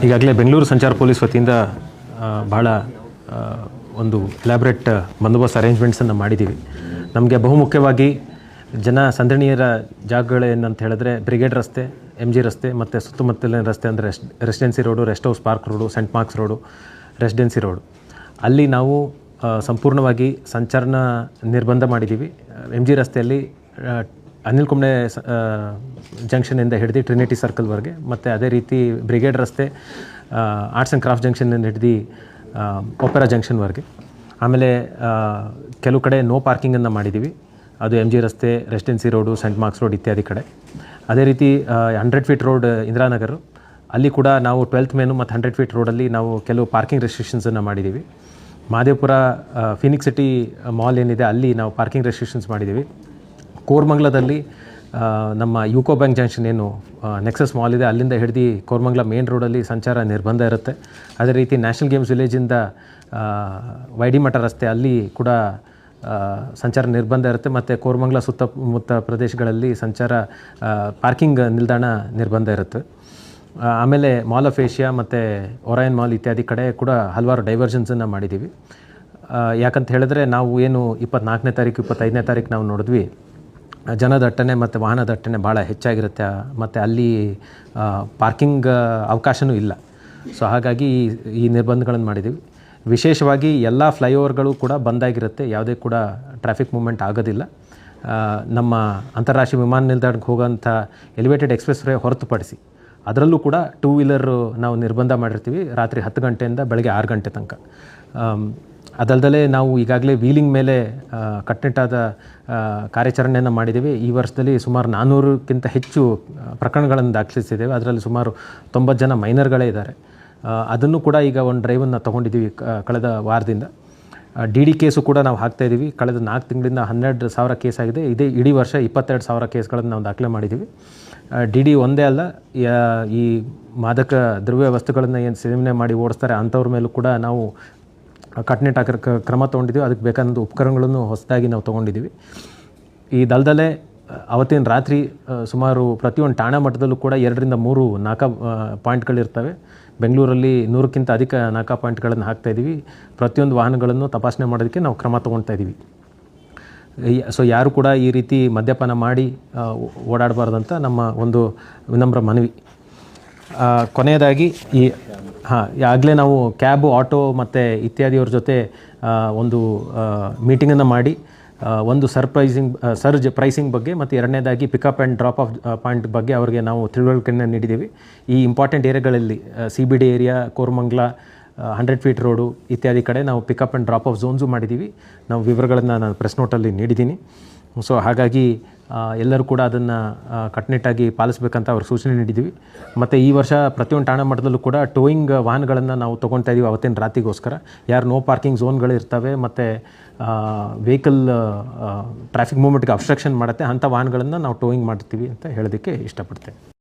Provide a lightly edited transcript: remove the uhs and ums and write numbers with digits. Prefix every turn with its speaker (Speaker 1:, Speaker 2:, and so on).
Speaker 1: ಈಗಾಗಲೇ ಬೆಂಗಳೂರು ಸಂಚಾರ ಪೊಲೀಸ್ ವತಿಯಿಂದ ಭಾಳ ಒಂದು ಎಲಾಬ್ರೇಟ್ ಬಂದೋಬಸ್ತ್ ಅರೇಂಜ್ಮೆಂಟ್ಸನ್ನು ಮಾಡಿದ್ದೀವಿ. ನಮಗೆ ಬಹುಮುಖ್ಯವಾಗಿ ಜನ ಸಂದಣಿಯರ ಜಾಗಗಳೇನಂತ ಹೇಳಿದ್ರೆ ಬ್ರಿಗೇಡ್ ರಸ್ತೆ, MG ರಸ್ತೆ ಮತ್ತು ಸುತ್ತಮುತ್ತಲಿನ ರಸ್ತೆ ಅಂದರೆ Residency Road, Rest House Park Road, Saint Mark's Road, Residency Road, ಅಲ್ಲಿ ನಾವು ಸಂಪೂರ್ಣವಾಗಿ ಸಂಚಾರನ ನಿರ್ಬಂಧ ಮಾಡಿದ್ದೀವಿ. MG ರಸ್ತೆಯಲ್ಲಿ ಅನಿಲ್ ಕುಂಬ್ಳೆ ಜಂಕ್ಷನಿಂದ ಹಿಡಿದು ಟ್ರಿನಿಟಿ ಸರ್ಕಲ್ವರೆಗೆ, ಮತ್ತು ಅದೇ ರೀತಿ ಬ್ರಿಗೇಡ್ ರಸ್ತೆ ಆರ್ಟ್ಸ್ ಆ್ಯಂಡ್ ಕ್ರಾಫ್ಟ್ ಜಂಕ್ಷನಿಂದ ಹಿಡಿದು ಒಪೆರಾ ಜಂಕ್ಷನ್ವರೆಗೆ. ಆಮೇಲೆ ಕೆಲವು ಕಡೆ ನೋ ಪಾರ್ಕಿಂಗನ್ನು ಮಾಡಿದ್ದೀವಿ, ಅದು MG ರಸ್ತೆ, Residency Road, Saint Mark's Road ಇತ್ಯಾದಿ ಕಡೆ. ಅದೇ ರೀತಿ 100 ಫೀಟ್ ರೋಡ್ ಇಂದಿರಾನಗರ, ಅಲ್ಲಿ ಕೂಡ ನಾವು 12th ಮೇನು ಮತ್ತು 100 ಫೀಟ್ ರೋಡಲ್ಲಿ ನಾವು ಕೆಲವು ಪಾರ್ಕಿಂಗ್ ರೆಸ್ಟ್ರಿಕ್ಷನ್ಸನ್ನು ಮಾಡಿದ್ದೀವಿ. ಮಹದೇವಪುರ ಫಿನಿಕ್ಸ್ ಸಿಟಿ ಮಾಲ್ ಏನಿದೆ ಅಲ್ಲಿ ನಾವು ಪಾರ್ಕಿಂಗ್ ರೆಸ್ಟ್ರಿಕ್ಷನ್ಸ್ ಮಾಡಿದ್ದೀವಿ. ಕೋರಮಂಗಲದಲ್ಲಿ ನಮ್ಮ ಯುಕೋ ಬ್ಯಾಂಕ್ ಜಂಕ್ಷನ್ ಏನು ನೆಕ್ಸಸ್ ಮಾಲ್ ಇದೆ ಅಲ್ಲಿಂದ ಹಿಡಿದು ಕೋರಮಂಗಲ ಮೇನ್ ರೋಡಲ್ಲಿ ಸಂಚಾರ ನಿರ್ಬಂಧ ಇರುತ್ತೆ. ಅದೇ ರೀತಿ ನ್ಯಾಷನಲ್ ಗೇಮ್ಸ್ ವಿಲೇಜಿಂದ ವೈಡಿ ಮಠ ರಸ್ತೆ ಅಲ್ಲಿ ಕೂಡ ಸಂಚಾರ ನಿರ್ಬಂಧ ಇರುತ್ತೆ. ಮತ್ತು ಕೋರಮಂಗಲ ಸುತ್ತಮುತ್ತ ಪ್ರದೇಶಗಳಲ್ಲಿ ಸಂಚಾರ ಪಾರ್ಕಿಂಗ್ ನಿಲ್ದಾಣ ನಿರ್ಬಂಧ ಇರುತ್ತೆ. ಆಮೇಲೆ ಮಾಲ್ ಆಫ್ ಏಷ್ಯಾ ಮತ್ತು ಒರಾಯನ್ ಮಾಲ್ ಇತ್ಯಾದಿ ಕಡೆ ಕೂಡ ಹಲವಾರು ಡೈವರ್ಷನ್ಸನ್ನು ಮಾಡಿದ್ದೀವಿ. ಯಾಕಂತ ಹೇಳಿದ್ರೆ ನಾವು ಏನು 24ನೇ ತಾರೀಕು 25ನೇ ತಾರೀಕು ನಾವು ನೋಡಿದ್ವಿ, ಜನದಟ್ಟಣೆ ಮತ್ತು ವಾಹನ ದಟ್ಟಣೆ ಭಾಳ ಹೆಚ್ಚಾಗಿರುತ್ತೆ, ಮತ್ತು ಅಲ್ಲಿ ಪಾರ್ಕಿಂಗ್ ಅವಕಾಶವೂ ಇಲ್ಲ. ಸೊ ಹಾಗಾಗಿ ಈ ನಿರ್ಬಂಧಗಳನ್ನು ಮಾಡಿದ್ದೀವಿ. ವಿಶೇಷವಾಗಿ ಎಲ್ಲ ಫ್ಲೈಓವರ್ಗಳು ಕೂಡ ಬಂದಾಗಿರುತ್ತೆ, ಯಾವುದೇ ಕೂಡ ಟ್ರಾಫಿಕ್ ಮೂವ್ಮೆಂಟ್ ಆಗೋದಿಲ್ಲ. ನಮ್ಮ ಅಂತಾರಾಷ್ಟ್ರೀಯ ವಿಮಾನ ನಿಲ್ದಾಣಕ್ಕೆ ಹೋಗೋಂಥ ಎಲಿವೇಟೆಡ್ ಎಕ್ಸ್ಪ್ರೆಸ್ ವೇ ಹೊರತುಪಡಿಸಿ ಅದರಲ್ಲೂ ಕೂಡ 2 ವೀಲರು ನಾವು ನಿರ್ಬಂಧ ಮಾಡಿರ್ತೀವಿ, ರಾತ್ರಿ 10 ಗಂಟೆಯಿಂದ ಬೆಳಗ್ಗೆ 6 ಗಂಟೆ ತನಕ. ಅದಲ್ಲದೆ ನಾವು ಈಗಾಗಲೇ ವೀಲಿಂಗ್ ಮೇಲೆ ಕಟ್ಟುನಿಟ್ಟಾದ ಕಾರ್ಯಾಚರಣೆಯನ್ನು ಮಾಡಿದ್ದೀವಿ. ಈ ವರ್ಷದಲ್ಲಿ ಸುಮಾರು 400ಕ್ಕಿಂತ ಹೆಚ್ಚು ಪ್ರಕರಣಗಳನ್ನು ದಾಖಲಿಸಿದ್ದೇವೆ. ಅದರಲ್ಲಿ ಸುಮಾರು 90 ಜನ ಮೈನರ್ಗಳೇ ಇದ್ದಾರೆ. ಅದನ್ನು ಕೂಡ ಈಗ ಒಂದು ಡ್ರೈವನ್ನು ತೊಗೊಂಡಿದ್ದೀವಿ ಕಳೆದ ವಾರದಿಂದ. DD ಕೇಸು ಕೂಡ ನಾವು ಹಾಕ್ತಾಯಿದ್ದೀವಿ. ಕಳೆದ 4 ತಿಂಗಳಿಂದ 12,000 ಕೇಸ್ ಆಗಿದೆ. ಇಡೀ ವರ್ಷ 22,000 ಕೇಸ್ಗಳನ್ನು ನಾವು ದಾಖಲೆ ಮಾಡಿದ್ದೀವಿ. DD ಒಂದೇ ಅಲ್ಲ, ಈ ಮಾದಕ ದ್ರವ್ಯ ವಸ್ತುಗಳನ್ನು ಏನು ಸೇವನೆ ಮಾಡಿ ಓಡಿಸ್ತಾರೆ ಅಂಥವ್ರ ಮೇಲೂ ಕೂಡ ನಾವು ಕಟ್ಟುನಿಟ್ಟಾಗಿ ಕ್ರಮ ತೊಗೊಂಡಿದ್ದೀವಿ. ಅದಕ್ಕೆ ಬೇಕಾದ ಉಪಕರಣಗಳನ್ನು ಹೊಸದಾಗಿ ನಾವು ತೊಗೊಂಡಿದ್ದೀವಿ. ಈ ದಳದಲ್ಲೇ ಅವತ್ತಿನ ರಾತ್ರಿ ಸುಮಾರು ಪ್ರತಿಯೊಂದು ಠಾಣಾ ಮಟ್ಟದಲ್ಲೂ ಕೂಡ 2 ರಿಂದ 3 ನಾಕಾ ಪಾಯಿಂಟ್ಗಳಿರ್ತವೆ. ಬೆಂಗಳೂರಲ್ಲಿ 100ಕ್ಕಿಂತ ಅಧಿಕ ನಾಕಾ ಪಾಯಿಂಟ್ಗಳನ್ನು ಹಾಕ್ತಾಯಿದ್ದೀವಿ. ಪ್ರತಿಯೊಂದು ವಾಹನಗಳನ್ನು ತಪಾಸಣೆ ಮಾಡೋದಕ್ಕೆ ನಾವು ಕ್ರಮ ತೊಗೊಳ್ತಾ ಇದ್ದೀವಿ. ಸೊ ಯಾರು ಕೂಡ ಈ ರೀತಿ ಮದ್ಯಪಾನ ಮಾಡಿ ಓಡಾಡಬಾರ್ದಂತ ನಮ್ಮ ಒಂದು ವಿನಮ್ರ ಮನವಿ. ಕೊನೆಯದಾಗಿ ಆಗಲೇ ನಾವು ಕ್ಯಾಬು, ಆಟೋ ಮತ್ತು ಇತ್ಯಾದಿಯವ್ರ ಜೊತೆ ಒಂದು ಮೀಟಿಂಗನ್ನು ಮಾಡಿ ಒಂದು ಸರ್ಜ್ ಪ್ರೈಸಿಂಗ್ ಬಗ್ಗೆ ಮತ್ತು ಎರಡನೇದಾಗಿ pickup and drop off point ಬಗ್ಗೆ ಅವರಿಗೆ ನಾವು ತಿಳುವಳಿಕೆಯನ್ನು ನೀಡಿದ್ದೀವಿ. ಈ ಇಂಪಾರ್ಟೆಂಟ್ ಏರಿಯಾಗಳಲ್ಲಿ CBD area, Koramangala, 100 feet road ಇತ್ಯಾದಿ ಕಡೆ ನಾವು pickup and drop off zones ಮಾಡಿದ್ದೀವಿ. ನಾವು ವಿವರಗಳನ್ನು ನಾನು ಪ್ರೆಸ್ ನೋಟಲ್ಲಿ ನೀಡಿದ್ದೀನಿ. ಸೊ ಹಾಗಾಗಿ ಎಲ್ಲರೂ ಕೂಡ ಅದನ್ನು ಕಟ್ಟುನಿಟ್ಟಾಗಿ ಪಾಲಿಸಬೇಕಂತ ಅವ್ರಿಗೆ ಸೂಚನೆ ನೀಡಿದ್ದೀವಿ. ಮತ್ತು ಈ ವರ್ಷ ಪ್ರತಿಯೊಂದು ಠಾಣಾ ಮಟ್ಟದಲ್ಲೂ ಕೂಡ ಟೋಯಿಂಗ್ ವಾಹನಗಳನ್ನು ನಾವು ತೊಗೊಳ್ತಾ ಇದ್ದೀವಿ ಅವತ್ತಿನ ರಾತ್ರಿಗೋಸ್ಕರ. ಯಾರು ನೋ ಪಾರ್ಕಿಂಗ್ ಝೋನ್ಗಳು ಇರ್ತವೆ ಮತ್ತು ವೆಹಿಕಲ್ ಟ್ರಾಫಿಕ್ ಮೂವ್ಮೆಂಟ್ಗೆ ಅಬ್ಸ್ಟ್ರಕ್ಷನ್ ಮಾಡುತ್ತೆ ಅಂಥ ವಾಹನಗಳನ್ನು ನಾವು ಟೋಯಿಂಗ್ ಮಾಡ್ತೀವಿ ಅಂತ ಹೇಳೋದಕ್ಕೆ ಇಷ್ಟಪಡ್ತೇನೆ.